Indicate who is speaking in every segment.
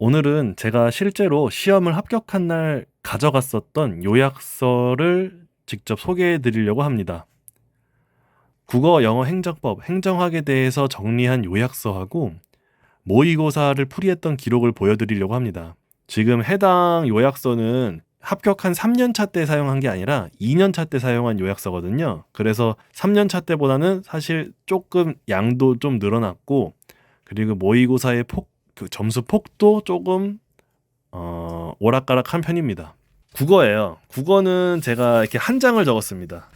Speaker 1: 오늘은 제가 실제로 시험을 합격한 날 가져갔었던 요약서를 직접 소개해 드리려고 합니다. 국어, 영어, 행정법, 행정학에 대해서 정리한 요약서하고 모의고사를 풀이했던 기록을 보여드리려고 합니다. 지금 해당 요약서는 합격한 3년차 때 사용한 게 아니라 2년차 때 사용한 요약서거든요. 그래서 3년차 때보다는 사실 조금 양도 좀 늘어났고, 그리고 모의고사의 그 점수 폭도 조금 오락가락한 편입니다. 국어예요. 국어는 제가 이렇게 한 장을 적었습니다.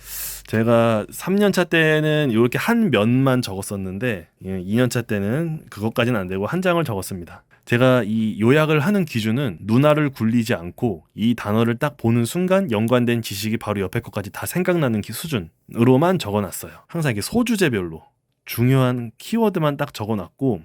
Speaker 1: 제가 3년차 때는 이렇게 한 면만 적었었는데 2년차 때는 그것까지는 안 되고 한 장을 적었습니다. 제가 이 요약을 하는 기준은 눈알을 굴리지 않고 이 단어를 딱 보는 순간 연관된 지식이 바로 옆에 것까지 다 생각나는 수준으로만 적어놨어요. 항상 이게 소주제별로 중요한 키워드만 딱 적어놨고,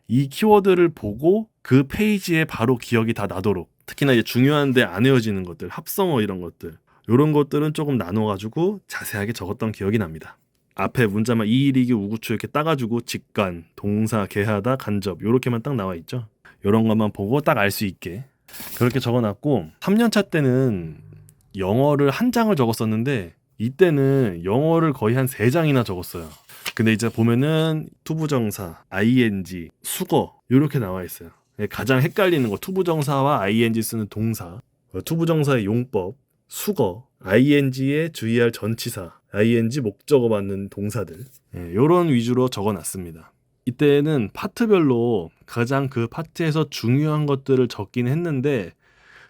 Speaker 1: 이 키워드를 보고 그 페이지에 바로 기억이 다 나도록, 특히나 이제 중요한데 안 외워지는 것들, 합성어 이런 것들, 이런 것들은 조금 나눠가지고 자세하게 적었던 기억이 납니다. 앞에 문자만 이일이기 우구추 이렇게 따가지고 직관, 동사, 계하다, 간접 이렇게만 딱 나와 있죠. 이런 것만 보고 딱 알 수 있게 그렇게 적어놨고, 3년차 때는 영어를 한 장을 적었었는데 이때는 영어를 거의 한 3장이나 적었어요. 근데 이제 보면은 투부정사, ing, 수거 이렇게 나와 있어요. 가장 헷갈리는 거 투부정사와 ing 쓰는 동사, 투부정사의 용법, 수거, ing에 주의할 전치사, ing 목적어 받는 동사들, 이런 위주로 적어놨습니다. 이때는 파트별로 가장 그 파트에서 중요한 것들을 적긴 했는데,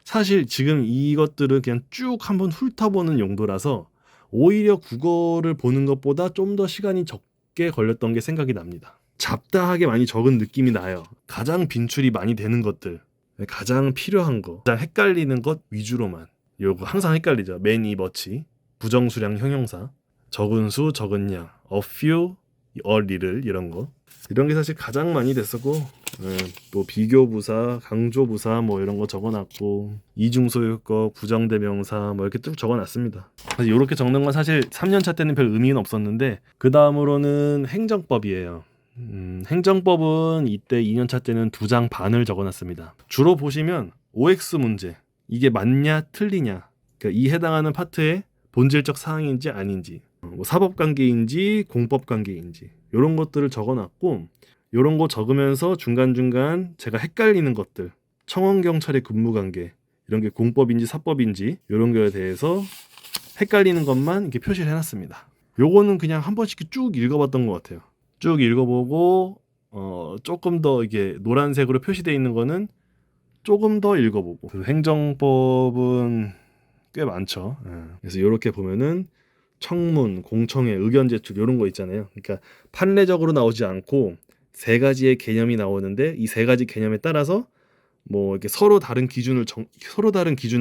Speaker 1: 사실 지금 이것들은 그냥 쭉 한번 훑어보는 용도라서 오히려 국어를 보는 것보다 좀 더 시간이 적게 걸렸던 게 생각이 납니다. 잡다하게 많이 적은 느낌이 나요. 가장 빈출이 많이 되는 것들, 가장 필요한 거, 가장 헷갈리는 것 위주로만. 요거 항상 헷갈리죠. many, much, 부정수량 형용사, 적은 수, 적은 양, a few, a little 이런 게 사실 가장 많이 됐었고, 또 비교부사, 강조부사 뭐 이런 거 적어놨고, 이중소유격, 부정대명사 뭐 이렇게 쭉 적어놨습니다. 그래서 이렇게 적는 건 사실 3년차 때는 별 의미는 없었는데, 그 다음으로는 행정법이에요. 행정법은 이때 2년차 때는 2장 반을 적어놨습니다. 주로 보시면 OX 문제, 이게 맞냐 틀리냐, 그러니까 이 해당하는 파트의 본질적 사항인지 아닌지, 뭐 사법관계인지 공법관계인지 이런 것들을 적어놨고, 이런 거 적으면서 중간중간 제가 헷갈리는 것들, 청원경찰의 근무관계 이런 게 공법인지 사법인지 이런 거에 대해서 헷갈리는 것만 이렇게 표시를 해놨습니다. 요거는 그냥 한 번씩 쭉 읽어봤던 것 같아요. 쭉 읽어보고 조금 더 이게 노란색으로 표시되어 있는 거는 조금 더 읽어보고. 그 행정법은 꽤 많죠. 그래서 이렇게 보면은 청문, 공청회, 의견 제출 이런 거 있잖아요. 그러니까 판례적으로 나오지 않고 세 가지의 개념이 나오는데, 이 세 가지 개념에 따라서 뭐 이렇게 서로 다른 기준을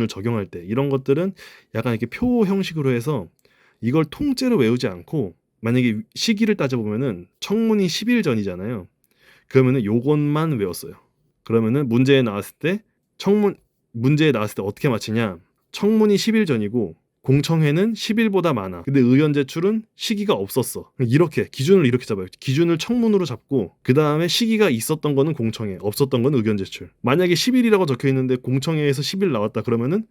Speaker 1: 적용할 때, 이런 것들은 약간 이렇게 표 형식으로 해서 이걸 통째로 외우지 않고, 만약에 시기를 따져보면은 청문이 10일 전이잖아요. 그러면은 요것만 외웠어요. 그러면은 문제에 나왔을 때 어떻게 맞히냐? 청문이 10일 전이고 공청회는 10일보다 많아. 근데 의견 제출은 시기가 없었어. 이렇게 기준을 이렇게 잡아요. 기준을 청문으로 잡고, 그 다음에 시기가 있었던 거는 공청회, 없었던 거는 의견 제출. 만약에 10일이라고 적혀 있는데 공청회에서 10일 나왔다 그러면은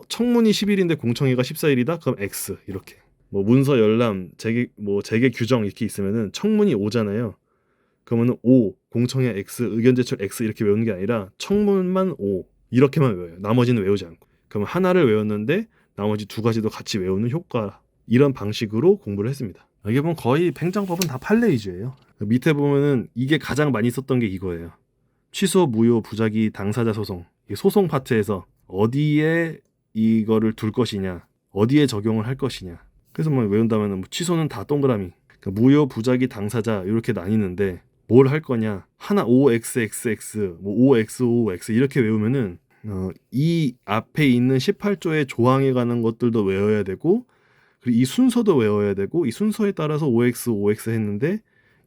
Speaker 1: 청문이 10일인데 공청회가 14일이다. 그럼 X 이렇게. 뭐 문서 열람, 재개 규정 이렇게 있으면은 청문이 O잖아요. 그러면은 O, 공청회 X, 의견 제출 X 이렇게 외우는 게 아니라 청문만 O 이렇게만 외워요. 나머지는 외우지 않고. 그럼 하나를 외웠는데 나머지 두 가지도 같이 외우는 효과, 이런 방식으로 공부를 했습니다. 이게 보면 거의 행정법은 다 판례 위주예요. 밑에 보면은 이게 가장 많이 썼던 게 이거예요. 취소, 무효, 부작위, 당사자 소송. 이 소송 파트에서 어디에 이거를 둘 것이냐, 어디에 적용을 할 것이냐. 그래서 뭐 외운다면은 뭐 취소는 다 동그라미, 그러니까 무효, 부작위, 당사자 이렇게 나뉘는데 뭘 할 거냐, 하나 OXXX, 뭐 OXOX 이렇게 외우면은 이 앞에 있는 18조의 조항에 관한 것들도 외워야 되고, 그리고 이 순서도 외워야 되고, 이 순서에 따라서 OX, OX 했는데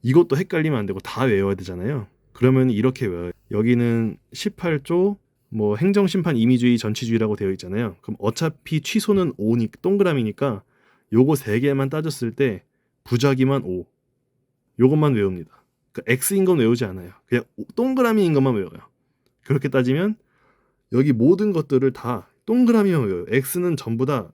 Speaker 1: 이것도 헷갈리면 안 되고 다 외워야 되잖아요. 그러면 이렇게 외워요. 여기는 18조 뭐 행정심판 임의주의 전치주의라고 되어 있잖아요. 그럼 어차피 취소는 5니 동그라미니까 요거 3개만 따졌을 때 부작위만 5, 요것만 외웁니다. 그러니까 X인 건 외우지 않아요. 그냥 동그라미인 것만 외워요. 그렇게 따지면 여기 모든 것들을 다 동그라미만 외워요. X는 전부 다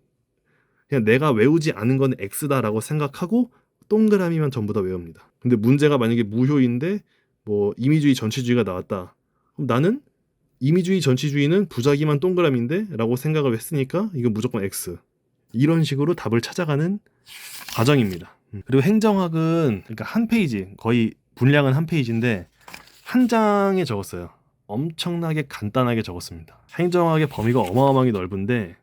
Speaker 1: 그냥 내가 외우지 않은 건 X다라고 생각하고 동그라미만 전부 다 외웁니다. 근데 문제가 만약에 무효인데 뭐 임의주의 전치주의가 나왔다. 그럼 나는 임의주의 전치주의는 부작위만 동그라미인데 라고 생각을 했으니까 이건 무조건 X. 이런 식으로 답을 찾아가는 과정입니다. 그리고 행정학은 그러니까 한 페이지, 거의 분량은 한 페이지인데 한 장에 적었어요. 엄청나게 간단하게 적었습니다. 행정학의 범위가 어마어마하게 넓은데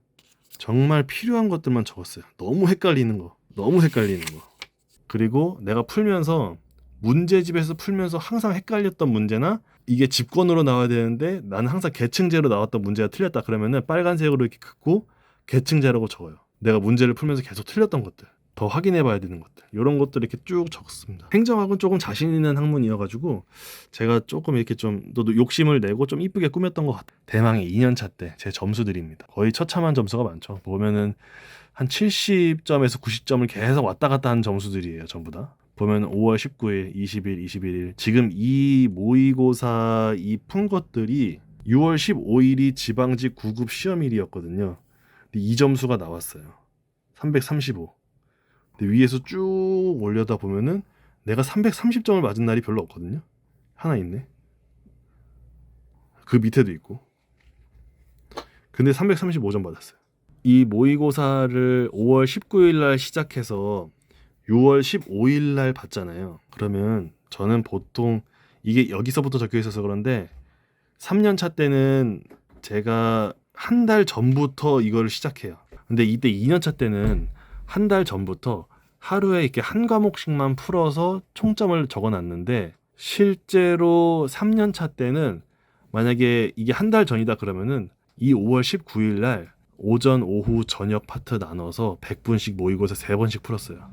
Speaker 1: 정말 필요한 것들만 적었어요. 너무 헷갈리는 거. 그리고 내가 풀면서 문제집에서 풀면서 항상 헷갈렸던 문제나 이게 집권으로 나와야 되는데 나는 항상 계층제로 나왔던 문제가 틀렸다 그러면은 빨간색으로 이렇게 긋고 계층제라고 적어요. 내가 문제를 풀면서 계속 틀렸던 것들, 더 확인해 봐야 되는 것들, 이런 것들 이렇게 쭉 적었습니다. 행정학은 조금 자신 있는 학문이어가지고 제가 조금 이렇게 좀 또 욕심을 내고 좀 이쁘게 꾸몄던 것 같아요. 대망의 2년차 때 제 점수들입니다. 거의 처참한 점수가 많죠. 보면은 한 70점에서 90점을 계속 왔다 갔다 하는 점수들이에요. 전부 다. 보면 5월 19일, 20일, 21일 지금 이 모의고사 이 푼 것들이 6월 15일이 지방직 9급 시험일이었거든요. 근데 이 점수가 나왔어요. 335. 근데 위에서 쭉 올려다 보면은 내가 330점을 맞은 날이 별로 없거든요. 하나 있네. 그 밑에도 있고. 근데 335점 받았어요. 이 모의고사를 5월 19일 날 시작해서 6월 15일 날 받잖아요. 그러면 저는 보통 이게 여기서부터 적혀 있어서 그런데 3년차 때는 제가 한 달 전부터 이걸 시작해요. 근데 이때 2년차 때는 한 달 전부터 하루에 이렇게 한 과목씩만 풀어서 총점을 적어놨는데 실제로 3년차 때는 만약에 이게 한 달 전이다 그러면은 이 5월 19일 날 오전, 오후, 저녁 파트 나눠서 100분씩 모의고사 3번씩 풀었어요.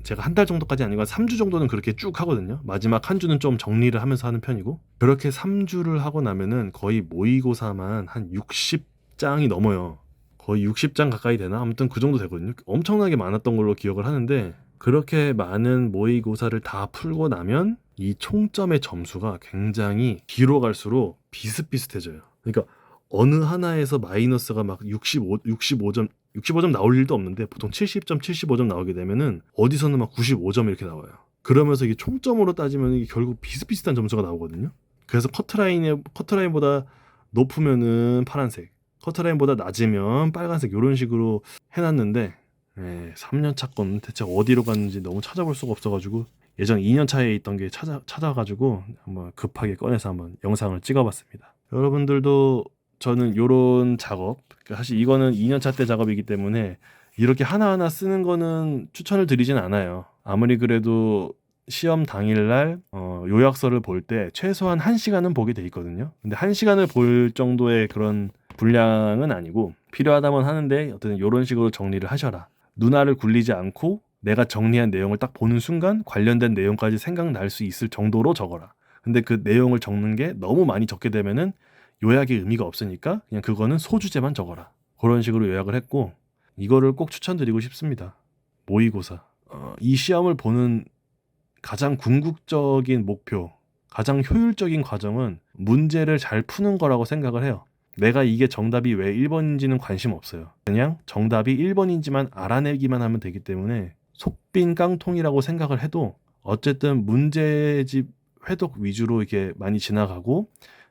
Speaker 1: 제가 한 달 정도까지 아니고 3주 정도는 그렇게 쭉 하거든요. 마지막 한 주는 좀 정리를 하면서 하는 편이고. 그렇게 3주를 하고 나면은 거의 모의고사만 한 60장이 넘어요. 거의 60장 가까이 되나? 아무튼 그 정도 되거든요. 엄청나게 많았던 걸로 기억을 하는데 그렇게 많은 모의고사를 다 풀고 나면 이 총점의 점수가 굉장히 뒤로 갈수록 비슷비슷해져요. 그러니까 어느 하나에서 마이너스가 막 65점 나올 일도 없는데 보통 70점, 75점 나오게 되면은 어디서는 막 95점 이렇게 나와요. 그러면서 이게 총점으로 따지면 이게 결국 비슷비슷한 점수가 나오거든요. 그래서 커트라인보다 높으면은 파란색, 커트라인보다 낮으면 빨간색 이런 식으로 해놨는데 3년차 건 대체 어디로 갔는지 너무 찾아볼 수가 없어가지고 예전 2년차에 있던 게 찾아가지고 한번 급하게 꺼내서 한번 영상을 찍어봤습니다. 여러분들도 저는 요런 작업, 사실 이거는 2년차 때 작업이기 때문에 이렇게 하나하나 쓰는 거는 추천을 드리진 않아요. 아무리 그래도 시험 당일날 요약서를 볼 때 최소한 1시간은 보게 돼 있거든요. 근데 1시간을 볼 정도의 그런 분량은 아니고 필요하다면 하는데 어쨌든 이런 식으로 정리를 하셔라. 눈알을 굴리지 않고 내가 정리한 내용을 딱 보는 순간 관련된 내용까지 생각날 수 있을 정도로 적어라. 근데 그 내용을 적는 게 너무 많이 적게 되면은 요약의 의미가 없으니까 그냥 그거는 소주제만 적어라. 그런 식으로 요약을 했고 이거를 꼭 추천드리고 싶습니다. 모의고사. 이 시험을 보는 가장 궁극적인 목표, 가장 효율적인 과정은 문제를 잘 푸는 거라고 생각을 해요. 내가 이게 정답이 왜 1번인지는 관심 없어요. 그냥 정답이 1번인지만 알아내기만 하면 되기 때문에 속빈 깡통이라고 생각을 해도 어쨌든 문제집 회독 위주로 이렇게 많이 지나가고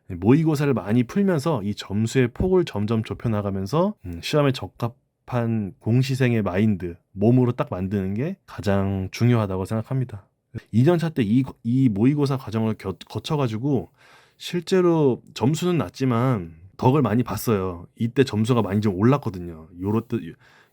Speaker 1: 모의고사를 많이 풀면서 이 점수의 폭을 점점 좁혀나가면서 시험에 적합한 공시생의 마인드, 몸으로 딱 만드는 게 가장 중요하다고 생각합니다. 2년차 때 이 모의고사 과정을 거쳐가지고 실제로 점수는 낮지만 덕을 많이 봤어요. 이때 점수가 많이 좀 올랐거든요. 요렇듯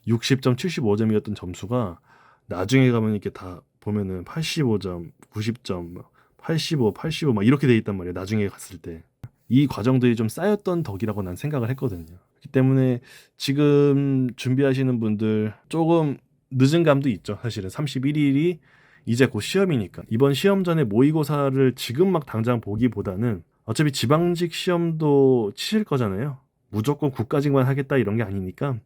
Speaker 1: 60점, 75점이었던 점수가 나중에 가면 이렇게 다 보면은 85점, 90점, 85 막 이렇게 돼 있단 말이에요. 나중에 갔을 때. 이 과정들이 좀 쌓였던 덕이라고 난 생각을 했거든요. 그렇기 때문에 지금 준비하시는 분들 조금 늦은 감도 있죠. 사실은 31일이 이제 곧 시험이니까 이번 시험 전에 모의고사를 지금 막 당장 보기보다는 어차피 지방직 시험도 치실 거잖아요. 무조건 국가직만 하겠다 이런 게 아니니까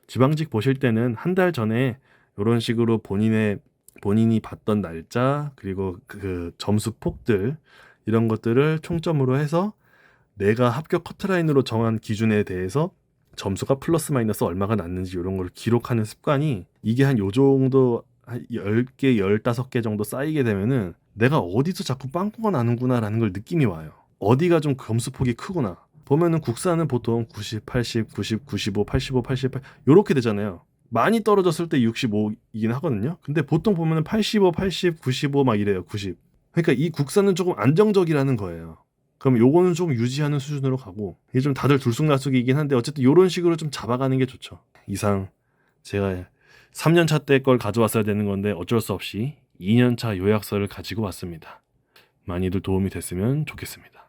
Speaker 1: 지방직 보실 때는 한 달 전에 이런 식으로 본인이 봤던 날짜 그리고 그 점수 폭들 이런 것들을 총점으로 해서 내가 합격 커트라인으로 정한 기준에 대해서 점수가 플러스 마이너스 얼마가 났는지 이런 걸 기록하는 습관이 이게 한 요 정도 한 10개, 15개 정도 쌓이게 되면은 내가 어디서 자꾸 빵꾸가 나는구나라는 걸 느낌이 와요. 어디가 좀 점수폭이 크구나. 보면은 국사는 보통 90, 80, 90, 95, 85, 88 요렇게 되잖아요. 많이 떨어졌을 때 65이긴 하거든요. 근데 보통 보면은 85, 80, 95 막 이래요. 90. 그러니까 이 국사는 조금 안정적이라는 거예요. 그럼 요거는 좀 유지하는 수준으로 가고 이게 좀 다들 들쑥날쑥이긴 한데 어쨌든 요런 식으로 좀 잡아가는 게 좋죠. 이상 제가 3년차 때 걸 가져왔어야 되는 건데 어쩔 수 없이 2년차 요약서를 가지고 왔습니다. 많이들 도움이 됐으면 좋겠습니다.